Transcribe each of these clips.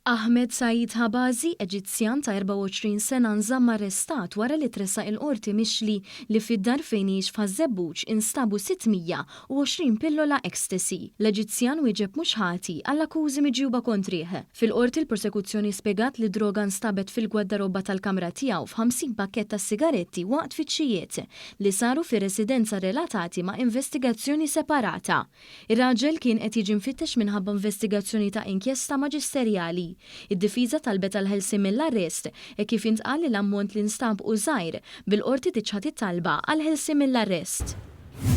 Ahmed Said Habazi, Eġizzjan ta' 24 sena nżamm arrestat wara li tressaq il-qorti mixli li fid-dar fejn jgħix f'Ħażebbuġ instabu 620 pillola ecstasy. L-Eġizzjan wieġeb mhux ħati għall-akkużi miġjuba kontrih. Fil-qorti l-prosekuzzjoni spjegat li droga nstabet fil-gwaddarobba tal-kamra tiegħu f'50 pakkett ta' sigaretti waqt fittxijiet li saru fi residenza relatati ma' investigazzjoni separata. Ir-raġel kien qed jiġi mfittex minħabba investigazzjoni ta' inkjesta maġisterjali. Id-difiża talbet għal-ħelsi mill-arrest e kif intqal li l-ammont li nstab żgħir bil-qorti tiċħad it-talba għal-ħelsi mill-arrest.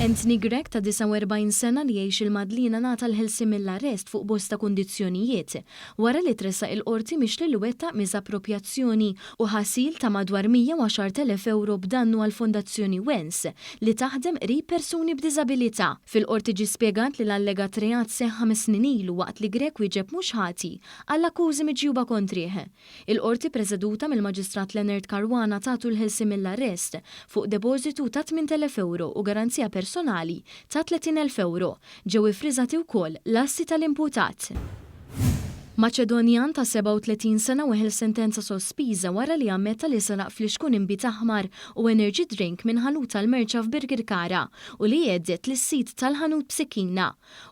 Anthony Gregg ta' 49 sena li jgħix il-Madlina nagħta l-ħelsi mill-arrest fuq bosta kundizzjonijiet wara li tressaq il-qorti mixli li wettaq miżappropjazzjoni u ħasil ta' madwar 110,000 euro b'dannu għall-Fondazzjoni Wens li taħdem qrib persuni b'diżabilità. Fil-qorti ġie spjegat li l-allegat reat seħħ 5 snin ilu waqt li Gregg wieġeb mhux ħati għall-akkużi miġjuba kontrih. Il-qorti preżeduta mill-Maġistrat Leonard Caruana tagħtu l-ħelsi mill-arrest fuq depożitu ta' 8,000 euro u garanzija personali ta' 30,000 euro ġew ifriżati wkoll l-assi tal-imputat. Maċedonjan ta' 37 sena weħel sentenza sospiża wara li ammetta li saraq fl-ixkun imbit aħmar u energy drink minn ħanut tal-merċa f'Birgir Kara u li jeddet lis-sit tal-ħanut b'sikkina.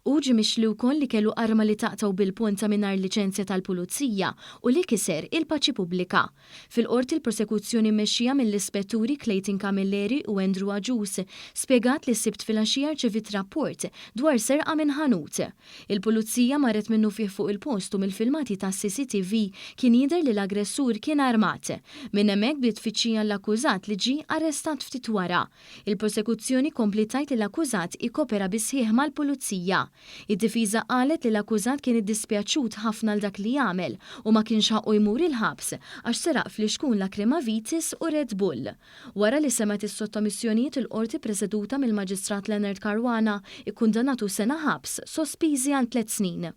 U ġie mixli wkoll li kellu arma li taqtaw bil-punta mingħajr liċenzja tal-pulizija u li kiser il-paċi pubblika. Fil-qorti l-prosekuzzjoni mmexxija mill-ispetturi Clayton Camilleri u Andrew Aġus spjegat li s-sibt fil-għaxija rċevit rapport dwar serqa minn ħanut. Il-pulizija marret minnu fih fuq il-post u filmati ta' CCTV kien jidher li l-aggressur kien armat. Minn hemmhekk bdiet tfittxija l-akkużat li ġie arrestat ftit wara. Il-prosekuzzjoni kompli tajt li l-akkużat ikkopera bisħieħ mal-pulizija. Id-difiża qalet li l-akkużat kien iddispjaċut ħafna l dak li jagħmel u ma kienx ħaqqu jmur il-ħabs għax seraq fl-ixkun Lacrima Vitis u Red Bull. Wara li semet is-sottomissjonijiet il-qorti preżeduta mill-Maġistrat Leonard Caruana ikkundannatu sena ħabs sospiżi għal 3 snin.